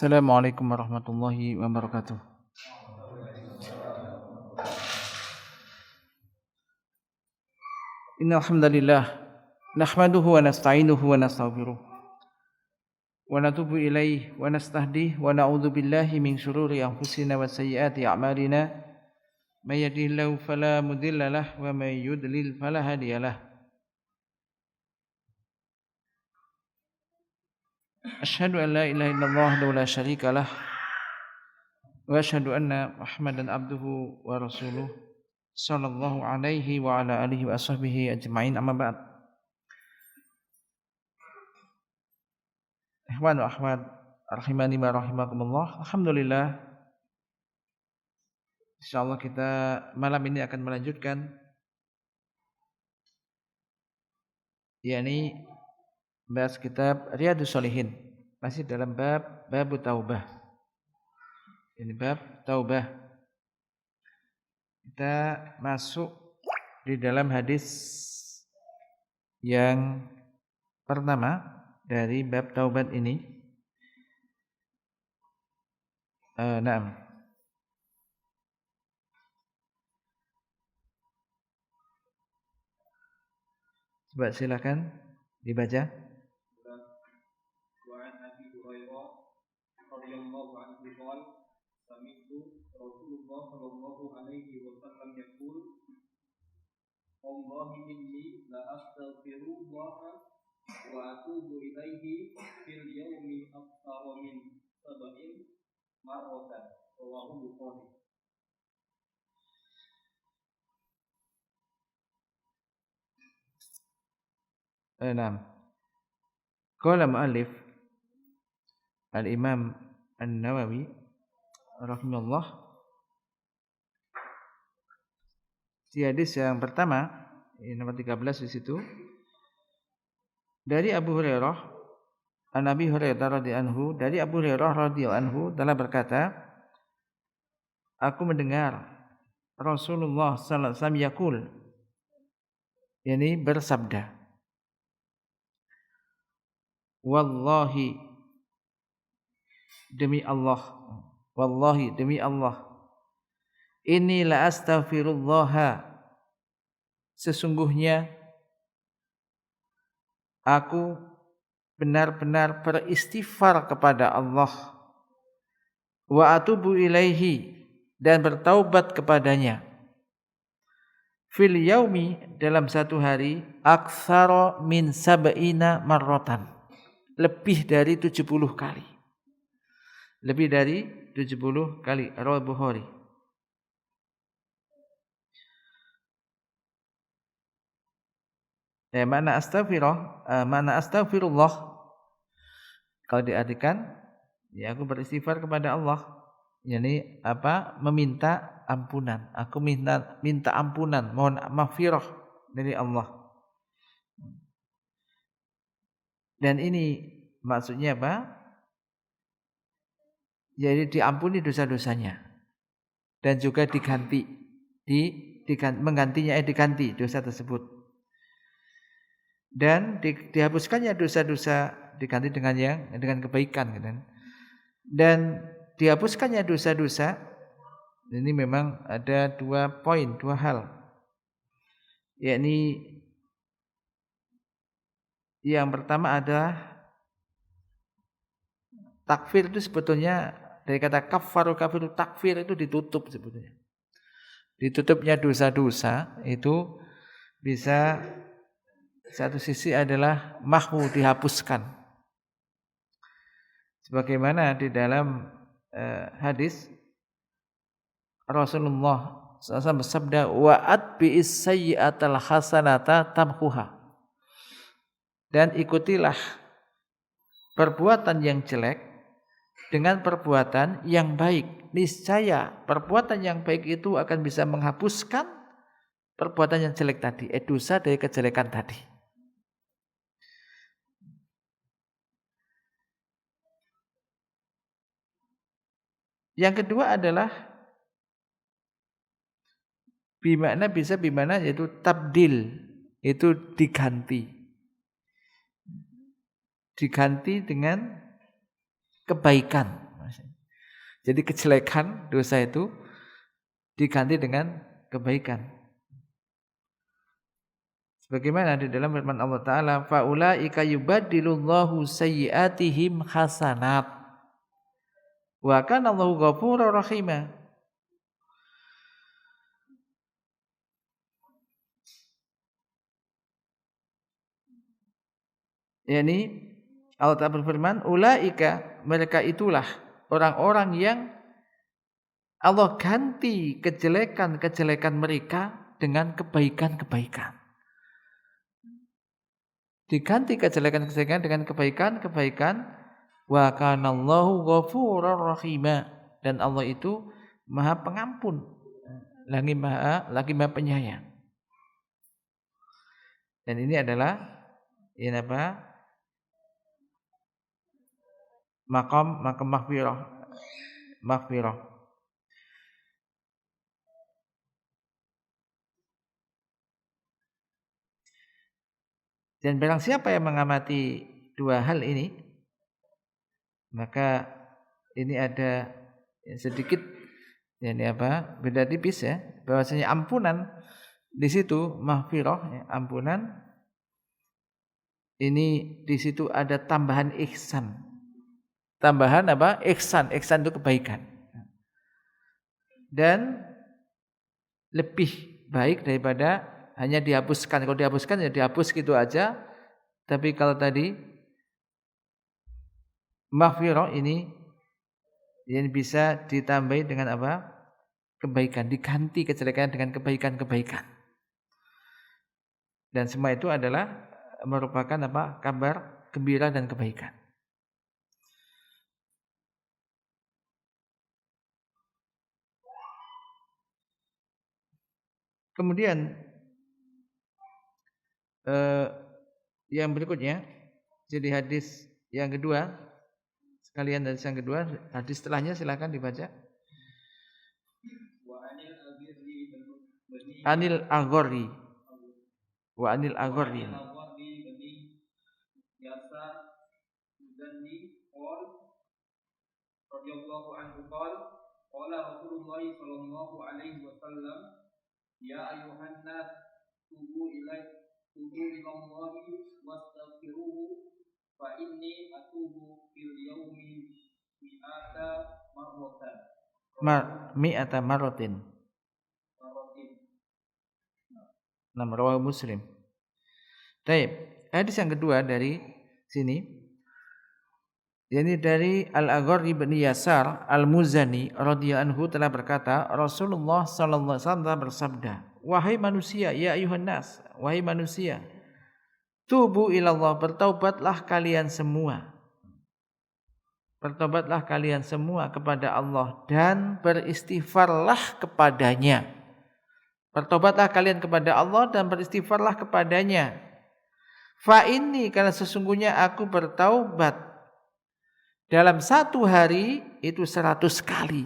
Assalamualaikum warahmatullahi wabarakatuh. Innal hamdalillah nahmaduhu wa nasta'inuhu wa nastaghfiruh wa natubu ilaihi wa nastahdihi wa na'udzu billahi min shururi anfusina wa sayyiati a'malina may yahdihillahu fala mudilla lahu wa may yudlil fala hadiyalah. Asyhadu an la ilaha illallah wahdahu la syarika lah wa asyhadu anna Muhammadan abduhu wa rasuluh sallallahu alaihi wa ala alihi wa sahbihi ajma'in, amma ba'd. Ikhwan wa akhwat rahimani wa rahimakumullah. Alhamdulillah, insyaallah kita malam ini akan melanjutkan yakni bahas kitab Riyadhus Shalihin, masih dalam bab taubah. Ini bab taubah. Kita masuk di dalam hadis yang pertama dari bab taubat ini. Naam. Coba silakan dibaca. Allahi inni la astaghfirullah wa atubu ilaihi fil yaumi aktsara min sab'in marratan. Rawahu Bukhari. Naam. Qala mu'allif Al-Imam An-Nawawi rahimahullah, di hadis yang pertama, nomor 13 di situ, dari Abu Hurairah, An-Nabi Hurairah radhiyallahu anhu, dari Abu Hurairah radhiyallahu anhu telah berkata, aku mendengar Rasulullah sallallahu alaihi wasallam yaqul, yakni bersabda, wallahi demi Allah, wallahi demi Allah, inni la astaghfirullah, sesungguhnya aku benar-benar beristighfar kepada Allah, wa atubu ilaihi, dan bertaubat kepadanya, fil yaumi, dalam satu hari, aktsara min sab'ina marratan, lebih dari 70 kali. Lebih dari 70 kali. Rawahu Bukhari. Makna astaghfirullah kalau diartikan, ya aku beristighfar kepada Allah, yakni apa? Meminta ampunan. Aku minta ampunan, mohon maghfirah dari Allah. Dan ini maksudnya apa? Jadi diampuni dosa-dosanya dan juga diganti dosa tersebut. Dan dihapuskannya dosa-dosa, diganti dengan kebaikan, gitu. Dan dihapuskannya dosa-dosa, ini memang ada dua hal, yakni yang pertama adalah takfir itu sebetulnya dari kata kafaru, takfir itu ditutup sebetulnya. Ditutupnya dosa-dosa itu bisa, satu sisi adalah mahwu, dihapuskan. Sebagaimana di dalam hadis Rasulullah SAW bersabda, wa atbi'is sayyi'atal hasanata tamhuha, dan ikutilah perbuatan yang jelek dengan perbuatan yang baik. Niscaya perbuatan yang baik itu akan bisa menghapuskan perbuatan yang jelek tadi, dosa dari kejelekan tadi. Yang kedua adalah bimana yaitu tabdil, itu diganti dengan kebaikan. Jadi kejelekan dosa itu diganti dengan kebaikan. Sebagaimana di dalam firman Allah Ta'ala, faulaika yubaddilullahu sayyi'atihim hasanat wa kana Allahu ghafurur rahima. Yani Allah Ta'ala berfirman, ulaika, mereka itulah orang-orang yang Allah ganti kejelekan-kejelekan mereka dengan kebaikan-kebaikan. Diganti kejelekan-kejelekan dengan kebaikan-kebaikan. Wa kanallahu ghafurur rahima, dan Allah itu Maha Pengampun, lagi Maha Penyayang. Dan ini adalah maqam maghfirah. Dan barang siapa yang mengamati dua hal ini, maka ini ada sedikit beda tipis ya, bahwasanya ampunan di situ maghfirah, ampunan ini di situ ada tambahan ihsan. Tambahan apa? Ihsan. Ihsan itu kebaikan. Dan lebih baik daripada hanya dihapuskan. Kalau dihapuskan ya dihapus gitu aja. Tapi kalau tadi maghfirah ini yang bisa ditambahi dengan apa? Kebaikan. Diganti kejelekan dengan kebaikan-kebaikan. Dan semua itu adalah merupakan apa? Kabar gembira dan kebaikan. Kemudian yang berikutnya, jadi hadis yang kedua, sekalian hadis yang kedua, hadis setelahnya silakan dibaca. Anil Aghori. Wa anil Aghori. Radhiyallahu anhu qala Rasulullah sallallahu alaihi wasallam, ya ayuhan nas tubu ilallahi wastaghfiruhu fa inni atubu fil yaumi mi'ata marratin. Rawahu Muslim. Baik, hadis yang kedua dari sini, ini dari Al-Agharri bin Yasar Al-Muzani radhiyallahu anhu telah berkata, Rasulullah sallallahu alaihi wasallam bersabda, wahai manusia, ya ayuhan nas, wahai manusia, tubu ilallah, bertaubatlah kalian semua. Bertobatlah kalian semua kepada Allah dan beristighfarlah kepadanya. Bertobatlah kalian kepada Allah dan beristighfarlah kepadanya. Fa inni, karena sesungguhnya aku bertaubat dalam satu hari itu 100 kali.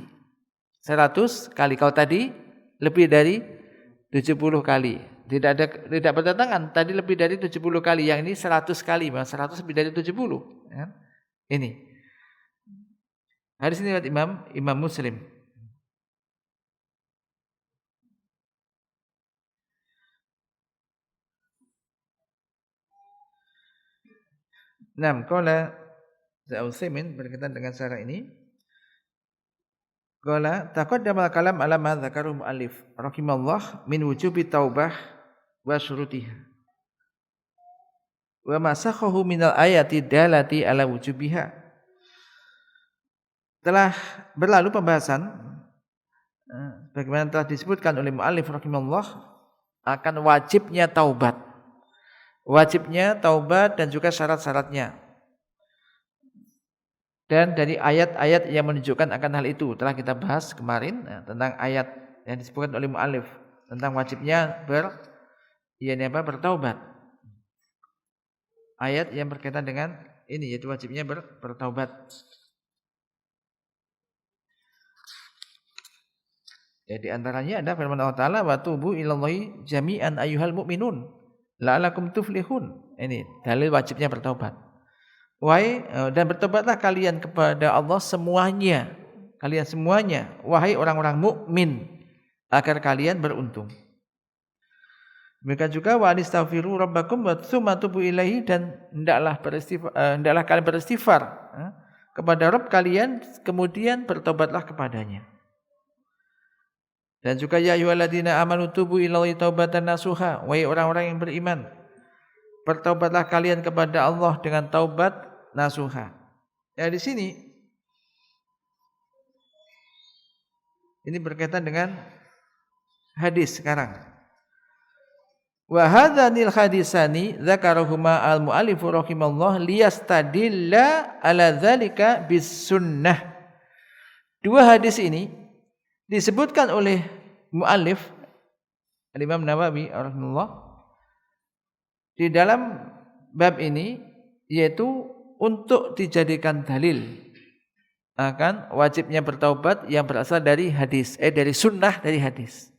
100 kali. Kalau tadi lebih dari 70 kali. Tidak bertentangan. Tadi lebih dari 70 kali. Yang ini 100 kali. 100 lebih dari 70. Ya. Ini. Hadis ini riwayat Imam Muslim. Qala Utsaimin berkaitan dengan syarah ini. Qala taqaddama kalam ala ma dzakarahu muallif rahimallah min wujubi taubah wa syurutiha. Wa masakhahu minal ayati dalati ala wujubiha. Telah berlalu pembahasan bagaimana telah disebutkan oleh muallif rahimallah akan wajibnya taubat. Wajibnya taubat dan juga syarat-syaratnya. Dan dari ayat-ayat yang menunjukkan akan hal itu telah kita bahas kemarin tentang ayat yang disebutkan oleh muallif tentang wajibnya bertaubat. Ayat yang berkaitan dengan ini yaitu wajibnya bertaubat. Ya, di antaranya ada firman Allah Ta'ala, wa tubu ilallahi jami'an ayyuhal mu'minun la'alakum tuflihun. Ini dalil wajibnya bertaubat. Dan bertobatlah kalian kepada Allah semuanya. kalian semuanya, wahai orang-orang mukmin, agar kalian beruntung. Demikian juga wa anistaghfiru rabbakum wa tsumma tubu ilaihi, dan hendaklah kalian beristighfar kepada Rabb kalian, kemudian bertobatlah kepadanya. Dan juga ya ayyuhalladzina amanu tubu ilallahi taubatan nasuha, wahai orang-orang yang beriman, bertobatlah kalian kepada Allah dengan taubat nasuha. Ya, di sini ini berkaitan dengan hadis sekarang. Wa hadzanil hadisani dzakarahuma al-mu'allif rahimallahu liyastadilla ala dzalika bis sunnah. Dua hadis ini disebutkan oleh mu'allif Imam Nawawi rahimahullah di dalam bab ini, yaitu untuk dijadikan dalil akan wajibnya bertaubat yang berasal dari hadis, dari sunnah dari hadis.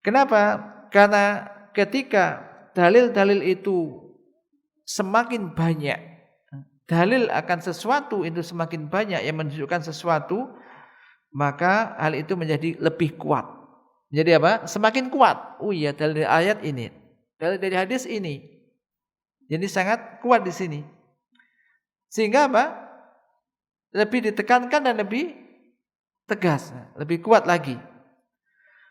Kenapa? Karena ketika dalil-dalil itu semakin banyak, dalil akan sesuatu itu semakin banyak yang menunjukkan sesuatu, maka hal itu menjadi lebih kuat. Jadi apa? Semakin kuat. Oh iya, dalil dari ayat ini, dalil dari hadis ini. Jadi sangat kuat di sini. Sehingga apa? Lebih ditekankan dan lebih tegas, lebih kuat lagi.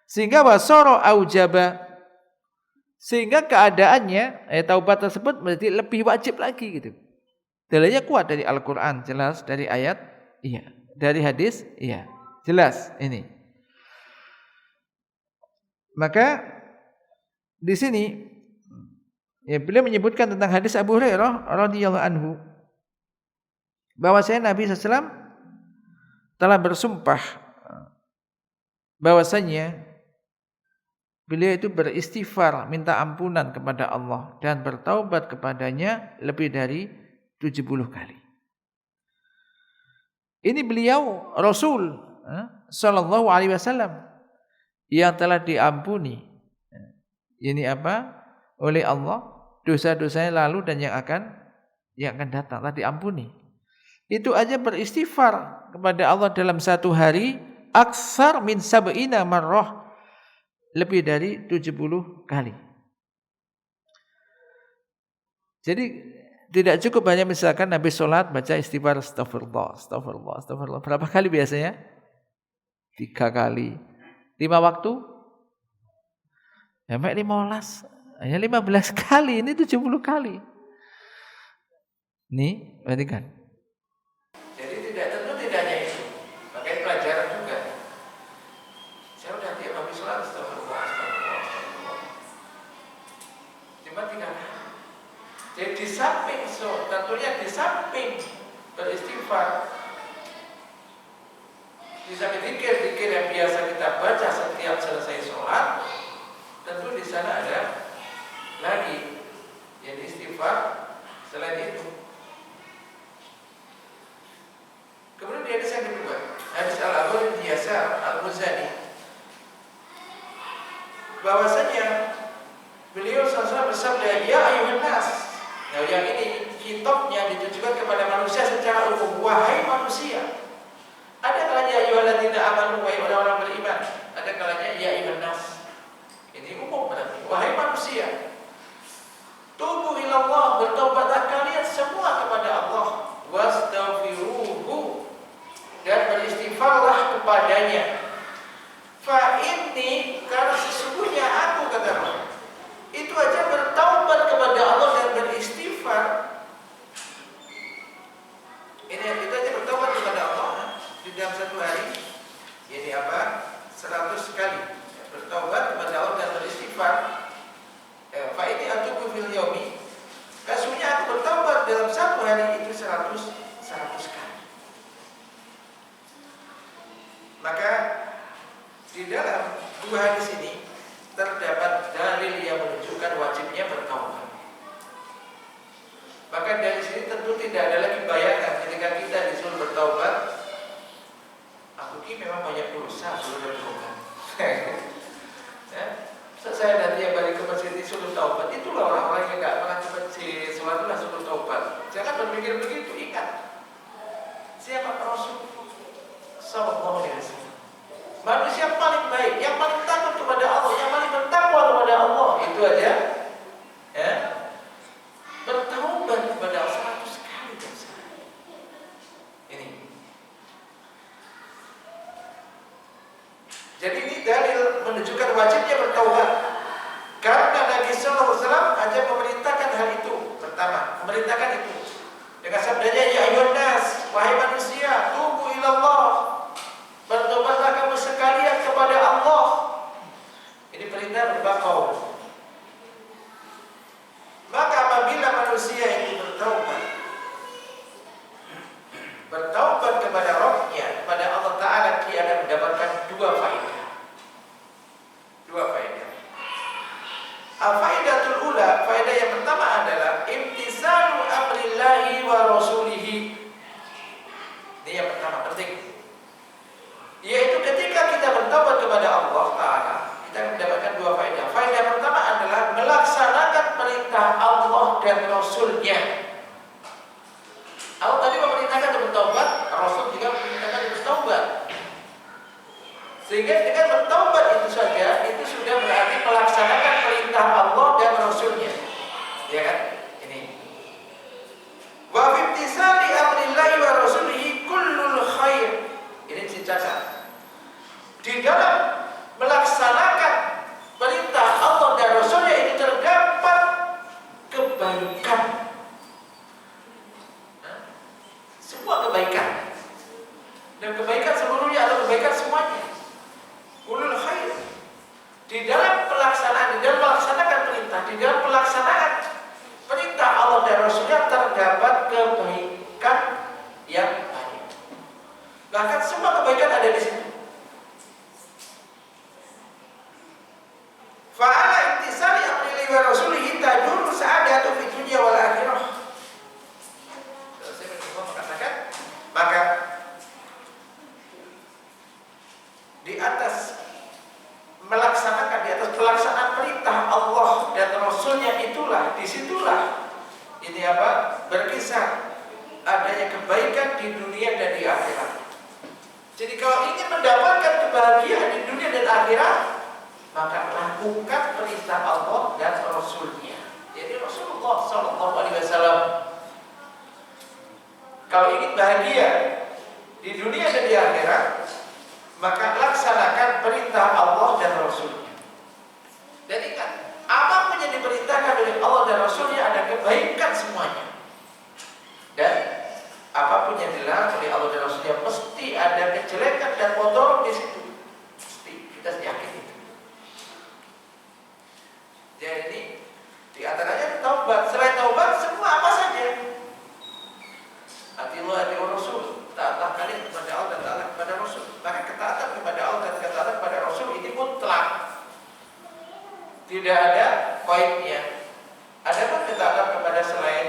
Sehingga wasoro aujaba, sehingga keadaannya taubat tersebut menjadi lebih wajib lagi gitu. Dalilnya kuat dari Al-Qur'an, jelas, dari ayat, iya, dari hadis, iya, jelas ini. Maka di sini ya, beliau menyebutkan tentang hadis Abu Hurairah radhiyallahu anhu, bahwasanya Nabi SAW telah bersumpah bahwasanya beliau itu beristighfar, minta ampunan kepada Allah dan bertaubat kepadanya lebih dari 70 kali. Ini beliau Rasul sallallahu alaihi wasallam yang telah diampuni. Ini apa? Oleh Allah, dosa-dosanya lalu dan yang akan datang telah diampuni. Itu aja beristighfar kepada Allah dalam satu hari aksar min sab'ina marrah, lebih dari 70 kali. Jadi tidak cukup hanya misalkan Nabi sholat baca istighfar astagfirullah. Berapa kali biasanya? 3 kali. 5 waktu? Sampai 15. Hanya 15 kali, ini 70 kali. Nih, perhatikan. Jadi tentu tidak hanya itu. Pakai pelajaran juga. Saya udah tiap habis sholat astagfirullah. Cuma 3 kali. Jadi di samping tentunya di samping beristighfar, di samping zikir yang biasa kita baca setiap selesai sholat, tentu di sana ada lagi yang istighfar selain itu. Kemudian di hadis yang kedua, hadis Al-Abu Yasar Al-Muzani, bahwasanya beliau SAW bersabda, ya ayuhan nas. Nah, yang ini kitabnya ditujukan kepada manusia secara umum, wahai manusia. Ada kalanya ya ayyuhalladzina amanu, wahai orang-orang beriman. Ada kalanya ya ayyuhan nas. Ini umum berarti, wahai manusia. Tubu ilallah, bertaubatlah kalian semua kepada Allah, wastaghfiruhu, dan beristighfarlah kepadanya. Fa inni, karena sesungguhnya aku, kata Allah, itu aja bertaubat kepada Allah dan beristighfar. Ini itu aja bertaubat kepada Allah di dalam satu hari. Ini apa? 100 kali bertaubat kepada Allah dan beristighfar. Fa ini atubu fil yaumi, sesungguhnya aku bertaubat dalam satu hari itu 100 kali. Maka di dalam dua hadis ini terdapat dalil yang menunjukkan wajibnya bertaubat. Maka dari sini tentu tidak ada lagi bayangan ketika kita disuruh bertaubat, aku ini memang banyak dosa, suruh bertaubat. Ya, saya nanti yang balik ke masjid disuruh taubat, itulah orang-orang yang nggak pernah ke masjid, sholat suruh taubat. Jangan berpikir begitu, ingat Siapa? Rasul sallallahu alaihi wasallam. Manusia paling baik, yang paling takut kepada Allah, yang paling bertakwa kepada Allah, itu aja ya. Bertaubat kepada Allah 100 kali dosa. Ini. Jadi ini dalil menunjukkan wajibnya bertaubat. Karena Nabi sallallahu alaihi wasallam aja memerintahkan hal itu. Pertama, memerintahkan itu dengan sabdanya, ya ayyuhan nas, wahai manusia, tubu ilallah, bertobatlah kamu sekalian kepada Allah. Ini perintah berupa qaul. Maka apabila manusia itu bertaubat kepada Rabbnya, kepada Allah Ta'ala, dia akan mendapatkan dua faedah. Al-faidatul ula, faedah yang pertama adalah imtisalu amrillahi wa rasulihi. Ini yang pertama, penting. Yaitu ketika kita bertobat kepada Allah Ta'ala, kita akan mendapatkan dua faedah. Faedah pertama adalah melaksanakan perintah Allah dan Rasulnya. Allah tadi memerintahkan untuk bertobat, Rasul juga memerintahkan untuk bertobat. Sehingga dengan bertobat itu saja, itu sudah berarti melaksanakan perintah Allah dan Rasulnya. Ya kan? Ini. Wa bimtisali amrillahi wa rasulihi kullul khair. Ini dicatat. Di dalam melaksanakan perintah Allah dan Rasulnya itu terdapat kebaikan. Semua kebaikan. Dan kebaikan seluruhnya atau kebaikan semuanya. Ulul khair. Di dalam pelaksanaan, di dalam melaksanakan perintah, di dalam pelaksanaan perintah Allah dan Rasulnya terdapat kebaikan yang banyak. Bahkan semua kebaikan ada di situ. Fa'ala intisari amrillahi wa rasulihi tajuru sa'adatu fid dunya wal akhirah. Saya mengatakan, maka di atas melaksanakan, di atas pelaksanaan perintah Allah dan Rasulnya itulah, disitulah ini apa? Berkisar adanya kebaikan di dunia dan di akhirat. Jadi kalau ingin mendapatkan kebahagiaan di dunia dan akhirat, maka lakukan perintah Allah dan Rasulnya. Jadi Rasulullah sallallahu alaihi wasallam kalau ingin bahagia di dunia dan di akhirat, maka laksanakan perintah Allah dan Rasulnya. Dan ingat, apapun yang diperintahkan oleh Allah dan Rasulnya ada kebaikan semuanya. Dan apapun yang dilarang oleh Allah dan Rasulnya mesti ada kejelekan dan kotor di situ. Mesti, kita yakin itu. Jadi di antaranya taubat. Selain taubat, semua apa saja. Atiullah atiur Rasul. Taatlah kalian kepada Allah dan taatlah kepada Rasul. Maka ketaatan kepada Allah dan ketaatan kepada Rasul ini mutlak. Tidak ada poinnya. Adapun ketaatan kepada selain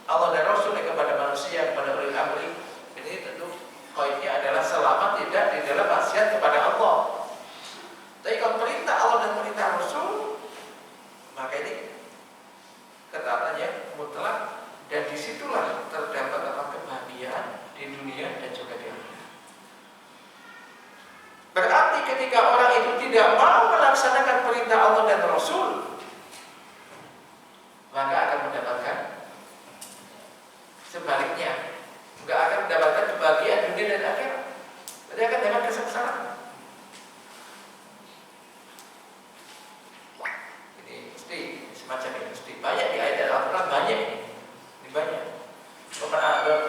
Allah dan Rasul, kepada manusia, kepada ulil amri, ini tentu poinnya adalah selama tidak di dalam maksiat kepada Allah. Tapi kalau perintah Allah dan perintah Rasul, maka ini ketaatannya mutlak, dan disitulah terdapat kebahagiaan di dunia dan juga di akhirat. Berarti ketika orang itu tidak mau melaksanakan perintah Allah dan Rasul, maka akan mendapatkan sebaliknya, nggak akan mendapatkan kebahagiaan dunia dan akhirat. Berarti akan dapat kesengsaraan. Ini mesti semacam ini, mesti banyak di ayat Al-Quran, banyak ini banyak.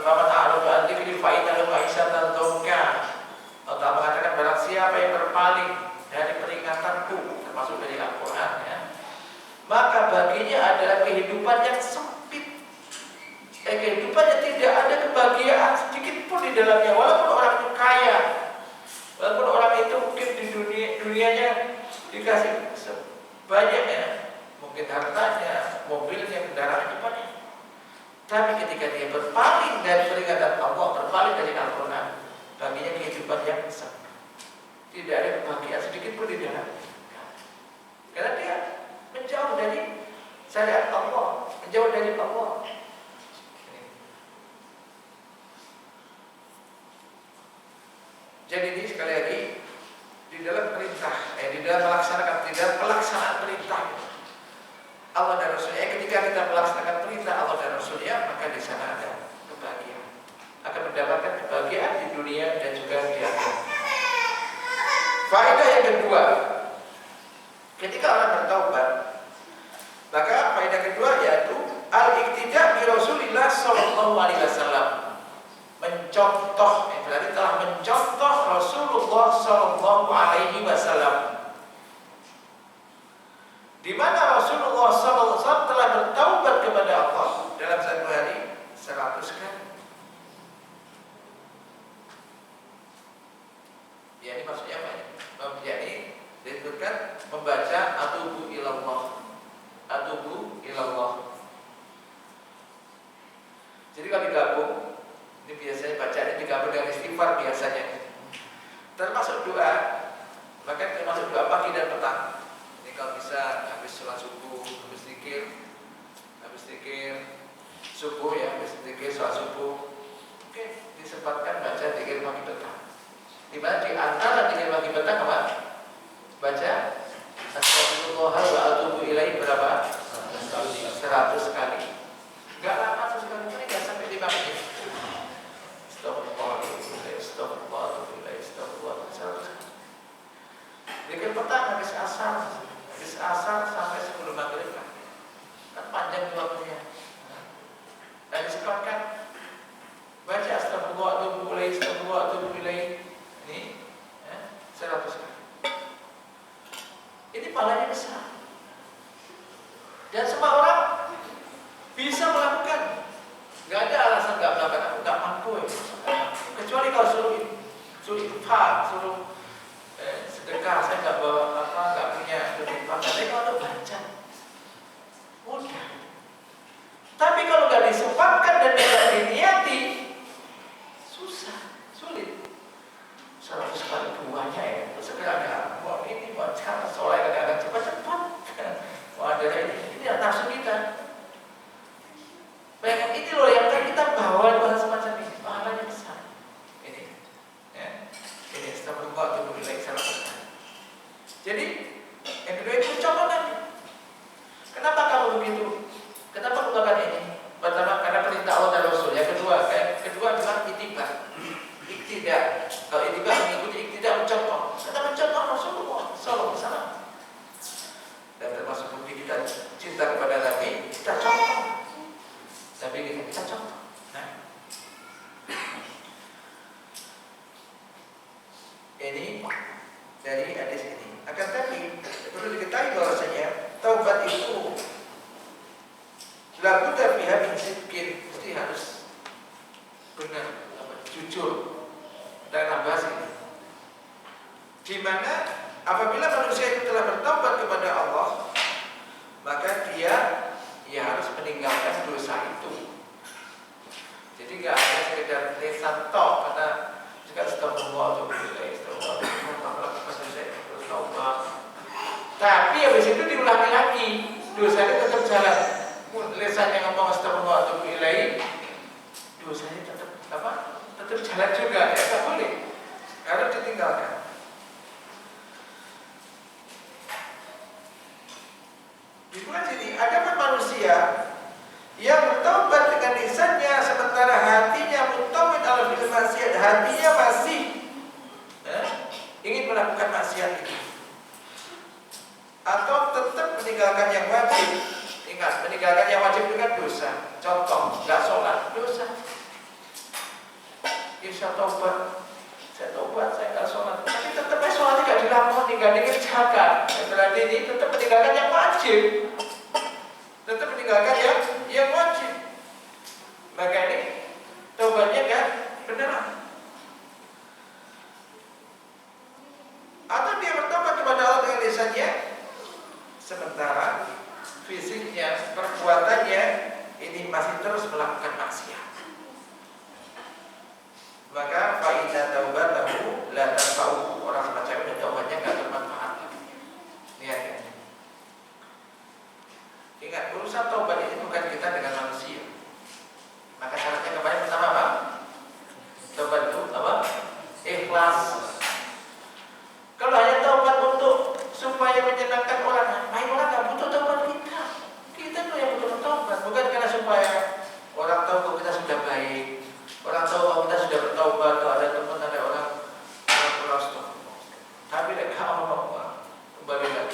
Faman a'rada an dzikri fa inna lahu ma'isatan dhanka. Allah mengatakan barang siapa yang berpaling dari peringatanku, termasuk dari Al-Quran ya, maka baginya adalah kehidupan yang sempit. Kehidupan yang tidak ada kebahagiaan sedikit pun di dalamnya. Walaupun orang itu kaya, walaupun orang itu mungkin di dunianya dikasih banyak ya, mungkin hartanya, mobilnya, kendaraannya banyak. Tapi ketika dia berpaling dari peringatan Allah, berpaling dari Al-Quran, baginya kehidupan yang sempit. Tidak ada kebahagiaan sedikit pun di dalamnya. Karena dia menjauh dari syariat Allah, menjauh dari Allah. di dalam pelaksanaan perintah Allah dan Rasulnya. Ketika kita melaksanakan perintah Allah dan Rasulnya, maka di sana ada kebahagiaan, akan mendapatkan kebahagiaan di dunia dan juga di akhirat. Faedah yang kedua, ketika orang bertaubat, maka faedah kedua yaitu al-iqtida bi Rasulillah sallallahu alaihi wasallam. Mencontoh, berarti telah mencontoh Rasulullah sallallahu alaihi wasallam. Di mana Rasulullah sallallahu alaihi wasallam telah bertaubat kepada Allah dalam satu hari 100 kali. Ya, ini maksudnya apa ya? Jadi disebutkan membaca atubu ilallah. Atubu ilallah. Jadi kalau digabung, ini biasanya bacaan digabung dengan istighfar biasanya. Termasuk doa, bahkan termasuk doa pagi dan petang. Ini kalau bisa habis sholat subuh, habis zikir subuh ya, habis zikir sholat subuh. Oke, disempatkan baca zikir pagi petang. Di mana di antara zikir pagi petang apa? Baca astagfirullah wa atubu ilaihi berapa? 100 kali. Enggak lama, 100 kali ini enggak sampai 5 menit. Zikir petang habis asar sampai sebelum maghrib kan panjang waktunya. Dan disebutkan baca astagfirullah atubu ilaih ini 100 kali. Ini pahalanya besar. Dan semua orang bisa melakukan. Gak ada alasan gak melakukan. Aku gak mampu ya. Kecuali kalau suruh infak, suruh sedekah, saya nggak bawa nggak punya duit. Tapi kalau baca mudah. Tapi kalau nggak disempatkan dan tidak diniati, susah, sulit. 100 kali buahnya ya. Terus segera mau ini mau cara soalnya kadang-kadang cepat-cepat. Mau ada ini nafsu kita. Banyak ini loh yang kan kita bawa bahasa semacam ini, pahalanya besar. Ini, ya. Ini astagfirullah atubu ilaih 100 kali. Jadi yang kedua itu coba nanti. Kenapa kamu begitu? Kenapa melakukan ini? Pertama karena perintah Allah dan Rasul. Yang kedua adalah ittiba. Iktida. Kalau ittiba mengikuti, iktida mencontoh. Kita mencontoh Rasulullah sallallahu alaihi wasallam. Dan termasuk bukti kita cinta kepada Nabi, kita contoh. Nabi kita contoh. Nah, ini dari hadis ini. Akan tapi perlu diketahui bahwasanya taubat itu labudda fiha min sidqin, mesti harus benar, jujur dalam bahasa ini. Di mana apabila manusia itu telah bertaubat kepada Allah, maka dia harus meninggalkan dosa itu. Jadi nggak hanya sekedar lisan tok, kata juga astagfirullah atubu ilaih, tapi habis itu diulangi lagi, dosanya tetap jalan. Lisannya ngomong astagfirullah atubu ilaih, dosanya tetap jalan juga, ya tak boleh, harus ditinggalkan. Di bulan sini ada manusia yang bertaubat dengan lisannya, sementara hatinya mutawid ala fil maksiat, hatinya masih ingin melakukan maksiat itu, atau tetap meninggalkan yang wajib. Ingat, meninggalkan yang wajib itu kan dosa. Contoh, nggak sholat, dosa. Saya taubat, saya nggak sholat, tapi tetap sholat tidak dilakoni, nggak dikerjakan. Berarti ini tetap meninggalkan yang wajib, tetap meninggalkan yang wajib. Maka ini taubatnya kan beneran. Atau dia bertobat kepada Allah dengan lisannya, sementara fisiknya, perbuatannya ini masih terus melakukan maksiat. Maka fa'idha taubatahu la tanfa'uhu, orang semacam ini taubatnya nggak bermanfaat. Lihat ya. Ingat, urusan taubat ini bukan kita dengan manusia. Maka syaratnya kemarin pertama apa? Taubat itu apa? Ikhlas. Kalau hanya taubat untuk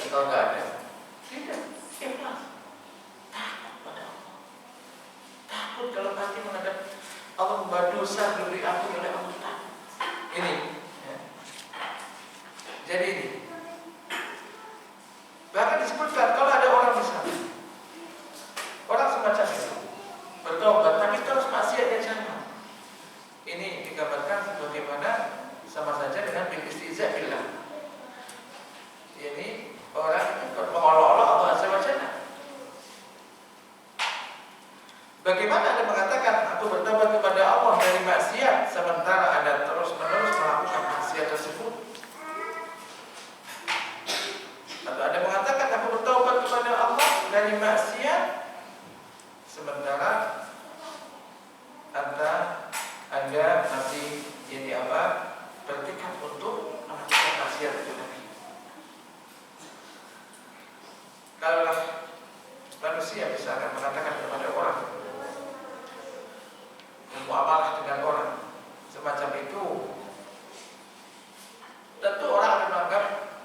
kalau nggak ada. Tidak, ikhlas. Takut pada Allah. Takut kalau mati menghadap Allah, membuat dosa belum diampuni oleh Allah. Takut. Ini. Ya. Jadi ini. Bahkan disebutkan kalau ada orang misalnya, orang semacam itu bertobat tapi terus maksiatnya jangan. Ini digambarkan sebagaimana sama saja dengan istihza billah. Ini orang mengolok-olok Allah Azza wa Jalla. Bagaimana Anda mengatakan aku bertobat kepada Allah dari maksiat sementara Anda terus-menerus melakukan maksiat tersebut? Atau Anda mengatakan aku bertobat kepada Allah dari maksiat sementara Anda masih bertekad untuk melakukan maksiat itu lagi. Kalau manusia misalkan mengatakan kepada orang, muamalah dengan orang semacam itu, tentu orang akan menganggap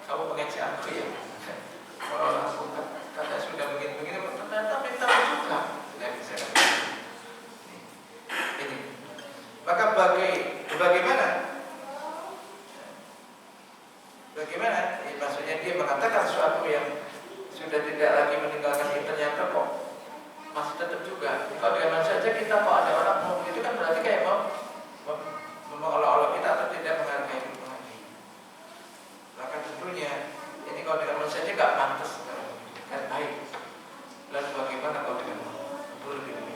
kamu mengeji aku ya. Kalau aku kata sudah begini-begini, ternyata minta juga. Tidak bisa ini. Maka bagaimana? Maksudnya dia mengatakan sesuatu yang sudah tidak lagi meninggalkan itu, ternyata kok masih tetap juga. Kalau dengan saja kita kok ada orang mau begitu kan berarti kayak mengolok-olok kita atau tidak menghargai itu lagi. Maka tentunya ini kalau dengan manusia saja nggak pantas, kan baik. Lalu bagaimana kalau dengan itu lebih baik?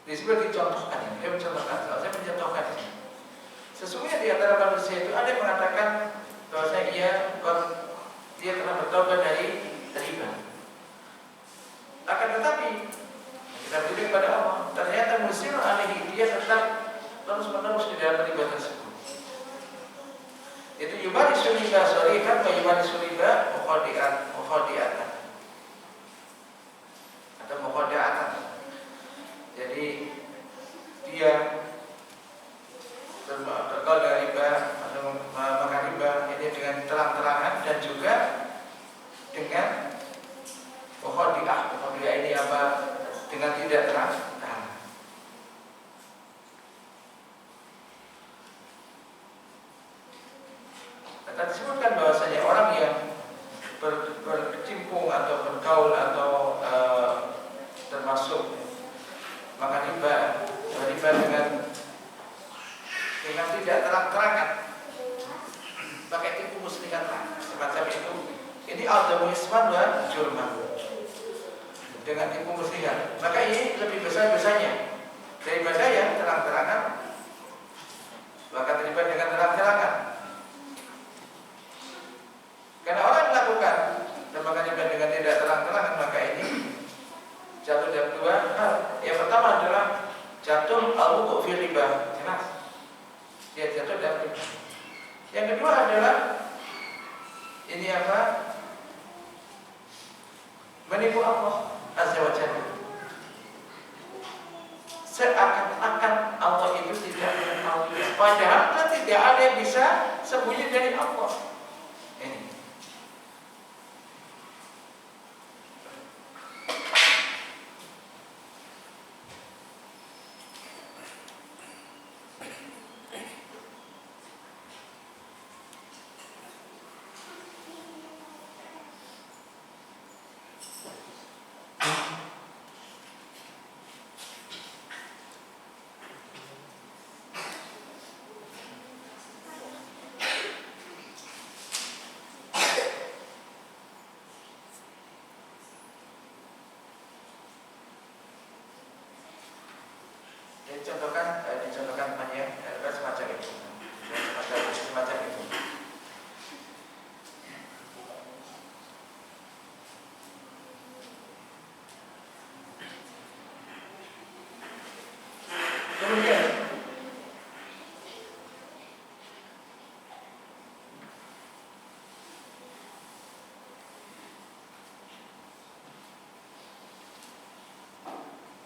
Disebut dicontohkan ini, saya mencontohkan ini. Sesungguhnya di antara manusia itu ada yang mengatakan bahwasanya dia telah bertobat dari riba. Akan tetapi kita berikan kepada Allah, ternyata musir alaihi, dia tetap terus-menerus di dalam riba tersebut. Itu yubari suriba sorihan, yubari suriba mukhadi'atan atau mukhadi'atan. Jadi dia berkol dari riba atau makan riba ini dengan terang-terangan dan juga dengan mukhadi'ah. Mukhadi'ah ini apa? Dengan tidak terang-terangan. Akan disebutkan bahwasanya orang yang berkecimpung atau bergaul atau termasuk makan riba dengan tidak terang-terangan, pakai tipu muslihat semacam itu. Ini al-damu isman wa jurman, dengan tipu muslihat. Maka ini lebih besar-besarnya daripada yang terang-terangan, bahkan riba dengan terang-terangan. Karena orang melakukan dan makan riba dengan tidak terang-terangan, maka ini jatuh dalam dua hal. Yang pertama adalah jatuh al-wuqu' fi riba, jelas dia jatuh dalam riba. Yang kedua adalah ini apa? Menipu Allah Azza wa Jalla. Seakan-akan Allah itu tidak mengetahui, padahal tidak ada yang bisa sembunyi dari Allah. Ini.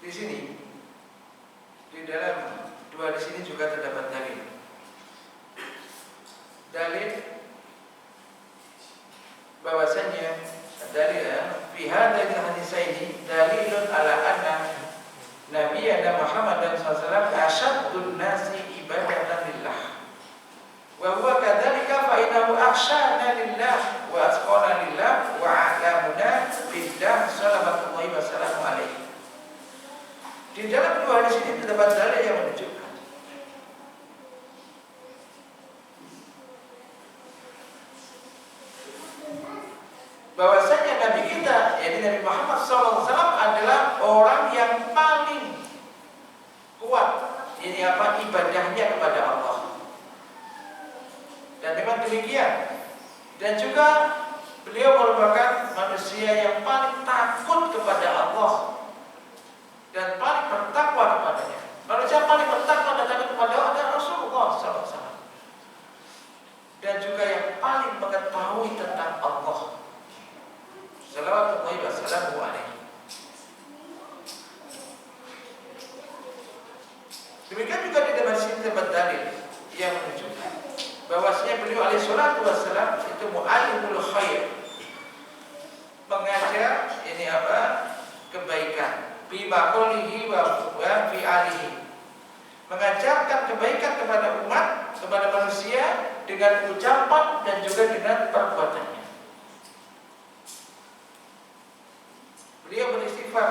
di sini di dalam dua hadis ini juga terdapat dalil bahwasanya dalil fi hadzal hadisaini dalilun ala anna Nabiyyana Muhammad sallallahu alaihi wasallam asyaddun nasi ibadatan lillah wa huwa kadzalika fa innahu akhshana lillah wa atqana lillah wa a'lamuna billah sallallahu wasallam alaihi. Di dalam dua hadis ini terdapat dalil yang menunjukkan bahwasanya Nabi kita, yaitu Nabi Muhammad SAW adalah orang yang paling kuat ibadahnya kepada Allah. Dan memang demikian. Dan juga beliau merupakan manusia yang paling takut kepada Allah dan paling bertakwa kepadanya. Manusia paling bertakwa dan takut kepada Allah adalah Rasulullah SAW. Dan juga yang paling mengetahui tentang Allah. Salawatullahi wassalamu alaihi. Demikian juga di dalam sini terdapat dalil yang menunjukkan bahwasanya beliau alaihi salatu wassalam itu mu'allimul khair, mengajar kebaikan, bi maqalihi wa fi alihi, mengajarkan kebaikan kepada umat, kepada manusia dengan ucapan dan juga dengan perbuatannya. Beliau beristighfar,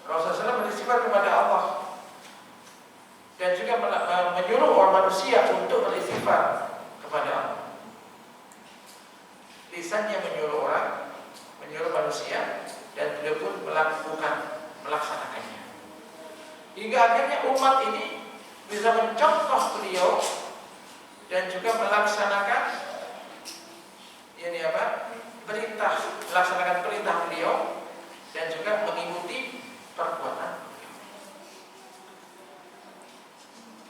Rasulullah SAW beristighfar kepada Allah dan juga menyuruh orang manusia untuk beristighfar kepada Allah. Lisannya menyuruh manusia, dan beliau pun melaksanakannya. Hingga akhirnya umat ini bisa mencontoh beliau dan juga melaksanakan melaksanakan perintah beliau dan juga mengikuti perbuatan beliau.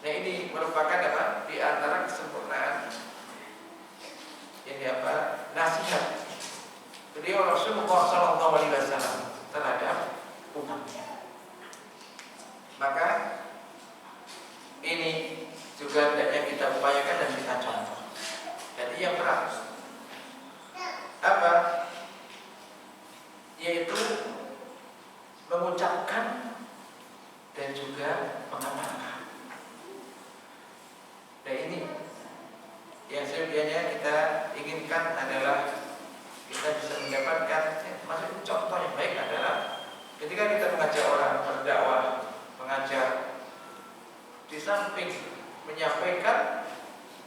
Nah, ini merupakan di antara kesempurnaan nasihat beliau Rasulullah SAW terhadap umatnya. Maka ini juga hendaknya kita upayakan dan kita contoh. Jadi yang berat yaitu mengucapkan dan juga mengamalkan. Dan ini yang sebenarnya kita inginkan adalah kita bisa mendapatkan, maksudnya contoh yang baik adalah ketika kita mengajak orang berdakwah, mengajar, di samping menyampaikan,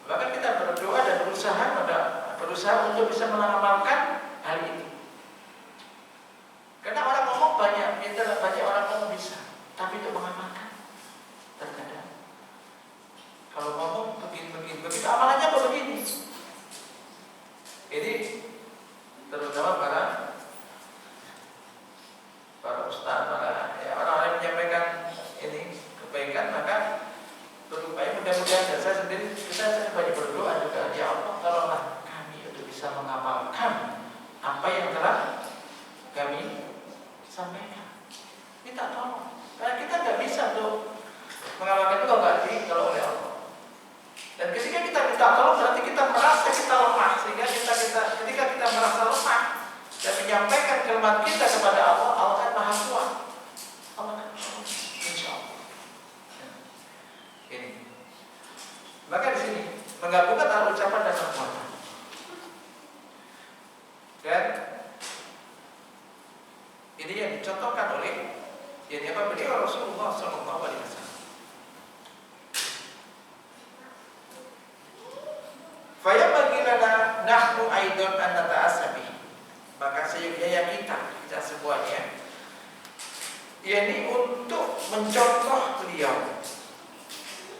bahkan kita berdoa dan berusaha untuk bisa mengamalkan hal ini. Karena orang ngomong banyak, banyak orang ngomong bisa, tapi untuk mengamalkan terkadang kalau ngomong begini, begitu amalannya kok begini. Jadi terutama para ustaz, orang-orang yang menyampaikan ini kebaikan, maka berupaya mudah-mudahan, dan saya sendiri kita banyak berdoa juga, ya Allah tolonglah kami untuk bisa mengamalkan apa yang telah kami sampaikan. Minta tolong, karena kita nggak bisa untuk mengamalkan itu kalau oleh Allah. Dan ketika kita minta tolong berarti kita merasa kita lemah, sehingga ketika kita merasa lemah dan menyampaikan kalimat kita kepada Allah, Allah kan maha kuat. Allah kan insya Allah. Ini. Maka di sini menggabungkan antara ucapan dan perbuatan. Dan ini yang dicontohkan oleh beliau Rasulullah SAW. Faya bagi lana nahnu aidon an nata'assabi. Maka seyogyanya kita semuanya yakni untuk mencontoh beliau.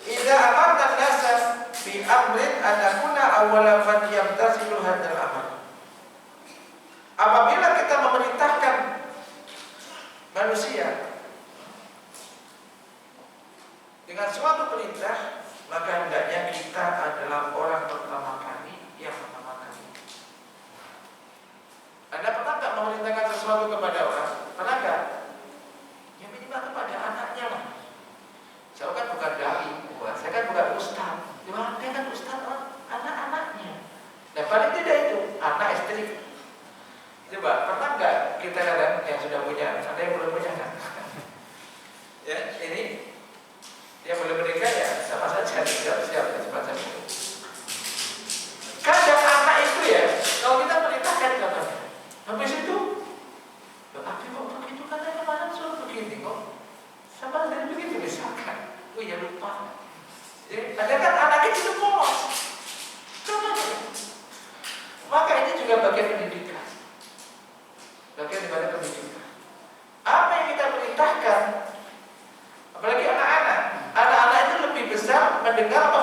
Idza amarna nasa bi amrin anakuna awwala man yamtasilu hadzal amr. Apabila kita memerintahkan manusia dengan suatu perintah, maka hendaknya kita adalah orang pertama kali yang mengamalkan. Anda pernah tak memerintahkan sesuatu kepada orang? Pernah tak? Ya minimal kepada paling tidak itu anak istri. Coba pernah nggak kita kadang yang sudah punya, ada yang belum punya kan? Ya ini yang belum menikah ya sama saja siap-siap semacam itu. Kadang anak itu ya, kalau kita menikahkan katanya, habis itu, tapi kok begitu katanya kemarin suruh begini kok, sama dari begitu misalkan, oh ya lupa. Jadi ada kan anak itu polos, maka ini juga bagian pendidikan, bagian daripada pendidikan. Apa yang kita perintahkan, apalagi anak-anak itu lebih besar mendengar apa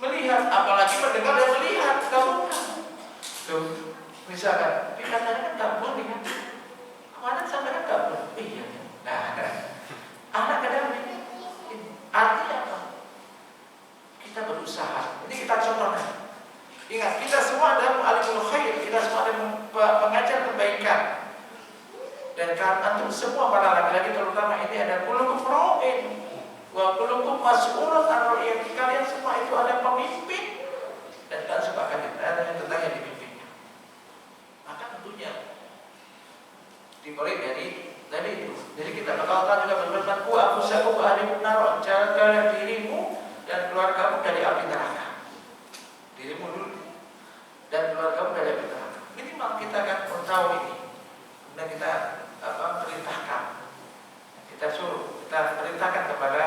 melihat, apalagi mendengar dan melihat. Kamu tuh, misalkan, tapi katanya kan tak boleh kan? Kemarin sampai kan tak boleh. Iya. Nah, anak kadang ini artinya apa? Kita berusaha. Ini kita contohkan. Ingat, kita semua adalah mu'alimul khair, kita semua adalah pengajar kebaikan. Dan antum semua para laki-laki terutama ini ada kulukum ra'in wa kulukum mas'ulun an ra'iyati. Kalian semua itu ada pemimpin dan kalian sepakat ada tentang yang dipimpinnya. Maka tentunya dimulai dari itu. Jadi kita bakal tahu juga berfirman, "Ku anfusakum wa ahlikum nar." Jagalah dirimu dan keluargamu dari api neraka. Dirimu dulu dan keluargamu dari api neraka. Minimal kita akan tahu ini. Kemudian kita perintahkan, kita suruh, kita perintahkan kepada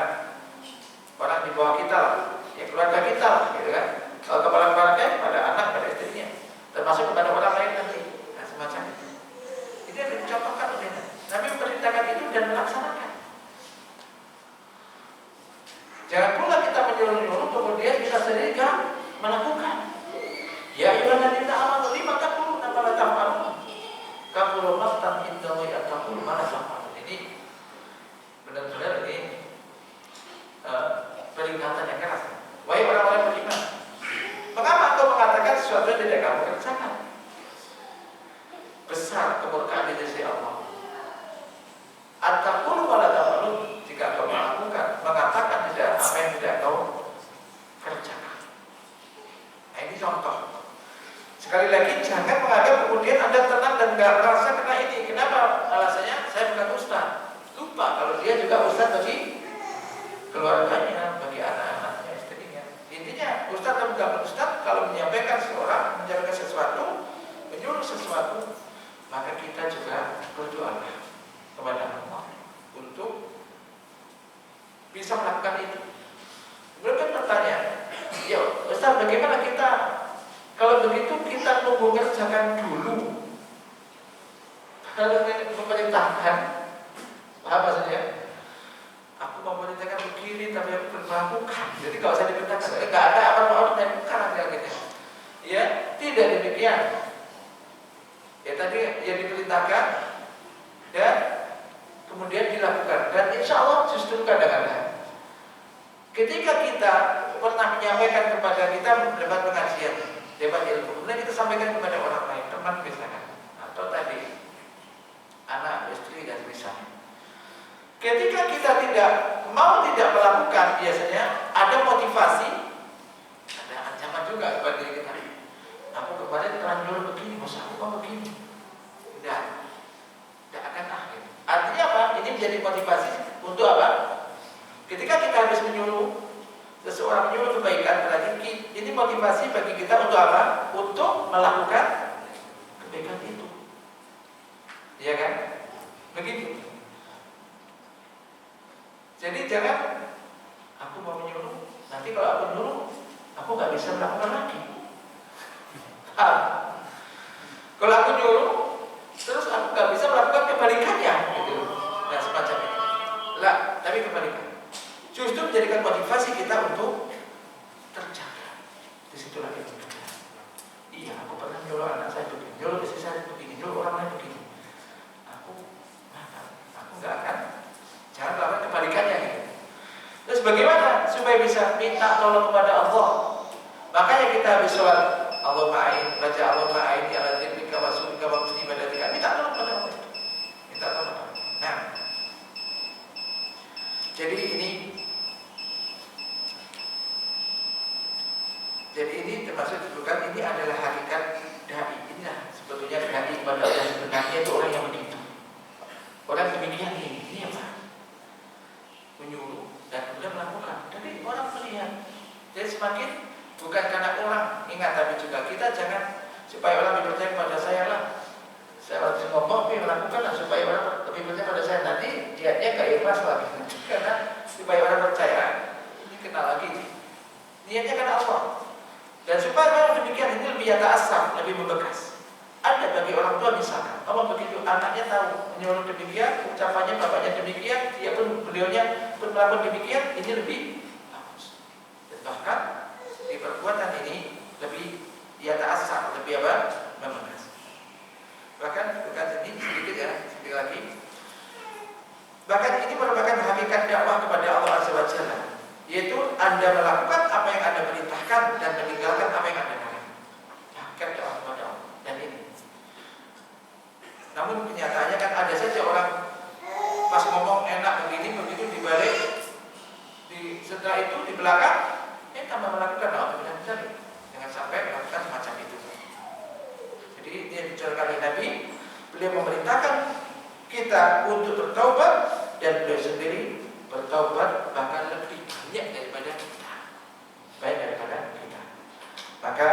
orang di bawah kita lah, ya keluarga kita lah, gitu kan. Kalau kepala keluarga, pada anak, pada istrinya, termasuk kepada orang lain nanti, nah, semacam itu. Ini yang dicontohkan oleh Nabi, memperintahkan itu dan melaksanakan. Jangan pula kita menyuruh-nyuruh kemudian kita sendiri kan melakukan. Ya ayyuhalladzina amanu lima taquluna ma la taf'alun. Kabur maqtan inda wa yaqul ma la taf'alun. Ini benar-benar ini peringatan yang keras. Wahai orang-orang beriman, mengapa engkau mengatakan sesuatu yang tidak kamu kerjakan? Besar kemurkaan di sisi Allah. At-taqul wa la taf'alun. Jika engkau mengatakan tidak apa yang tidak kau kerjakan. Nah, ini contoh. Sekali lagi jangan menganggap kemudian Anda tenang dan nggak merasa kena ini. Kenapa? Alasannya saya bukan ustaz. Lupa kalau dia juga ustaz bagi keluarganya, bagi anak-anaknya, istrinya. Intinya ustaz atau bukan ustaz, kalau menyampaikan seorang, menyampaikan sesuatu, menyuruh sesuatu, maka kita juga berdoa kepada Allah untuk bisa melakukan itu. Kemudian pertanyaan, ya ustaz, bagaimana kita? Kalau begitu kita tunggu kerjakan dulu. Kalau memerintahkan, paham maksudnya? Aku mau memerintahkan begini, tapi aku belum melakukan. Jadi kalau saya diperintahkan, nggak ada apa-apa yang bukan gitu. Ya, tidak demikian. Ya tadi yang diperintahkan dan kemudian dilakukan. Dan insya Allah justru kadang-kadang ketika kita pernah menyampaikan kepada kita mendapat pengajian, dapat ilmu, kemudian kita sampaikan kepada orang lain, teman misalkan, atau tadi anak, istri dan misalnya. Ketika kita tidak melakukan, biasanya ada motivasi, ada ancaman juga kepada diri kita. Aku kemarin terlanjur begini, masa aku mau begini? Tidak akan akhir. Artinya apa? Ini menjadi motivasi untuk apa? Ketika kita habis menyuruh seseorang menyuruh kebaikan, berarti ini motivasi bagi kita untuk apa? Untuk melakukan kebaikan itu. Iya kan? Begitu. Jadi jangan aku mau menyuruh, nanti kalau aku menyuruh, aku nggak bisa melakukan lagi. Kalau aku nyuruh, terus aku nggak bisa melakukan kebalikannya, gitu. Nah semacam itu. Lah, tapi kebalikan. Justru menjadikan motivasi kita untuk terjaga. Disitulah itu. Iya, aku pernah nyuruh anak saya begini, nyuruh istri saya begini, nyuruh orang lain begini. Aku nggak akan. Jangan lakukan kebalikannya gitu. Terus bagaimana supaya bisa minta tolong kepada Allah? Makanya kita habis sholat Allahumma a'in, baca Allahumma a'in ala dzikrika wa syukrika wa husni ibadatika. Minta tolong kepada Allah. Minta tolong. Nah, jadi ini termasuk disebutkan ini adalah hakikat dai. Inilah sebetulnya dai kepada Allah sebenarnya itu orang yang begitu. Orang demikian ini apa? Menyuruh dan kemudian melakukan. Jadi orang melihat. Jadi semakin bukan karena orang ingat, tapi juga kita jangan supaya orang lebih percaya kepada saya lah. Saya harus ngomong tapi melakukan lah supaya orang lebih percaya pada saya. Nanti niatnya gak ikhlas lagi. Karena supaya orang percaya ini kenal lagi. Niatnya kan Allah. Dan supaya orang demikian ini lebih yata asam, lebih membekas. Ada bagi orang tua misalkan, Allah begitu anaknya tahu menyuruh demikian, ucapannya bapaknya demikian, dia pun beliaunya pun melakukan demikian, ini lebih bagus. Dan bahkan di perbuatan ini lebih yata asam, lebih apa? Membekas. Bahkan ini sedikit ya, sedikit lagi. Bahkan ini merupakan hakikat dakwah kepada Allah Azza wa Jalla, yaitu Anda melakukan apa yang Anda perintahkan dan meninggalkan apa yang Anda larang. Hakikat dakwah kepada Allah. Dan ini. Namun kenyataannya kan ada saja orang pas ngomong enak begini, begitu dibalik, setelah itu di belakang, tambah melakukan Allah benar-benar. Jangan sampai melakukan semacam itu. Jadi dia bicara kali Nabi, beliau memerintahkan kita untuk bertaubat dan beliau sendiri bertaubat bahkan lebih banyak daripada kita. Baik daripada kita. Maka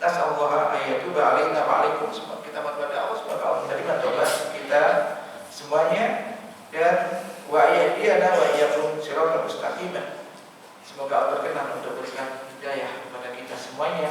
nasallahu ayyatuba alaina wa alaikum. Semoga kita kepada Allah, semoga Allah menerima taubat kita semuanya dan wa yahdiyana wa iyyakum siratal mustaqim. Semoga Allah berkenan untuk berikan hidayah kepada kita semuanya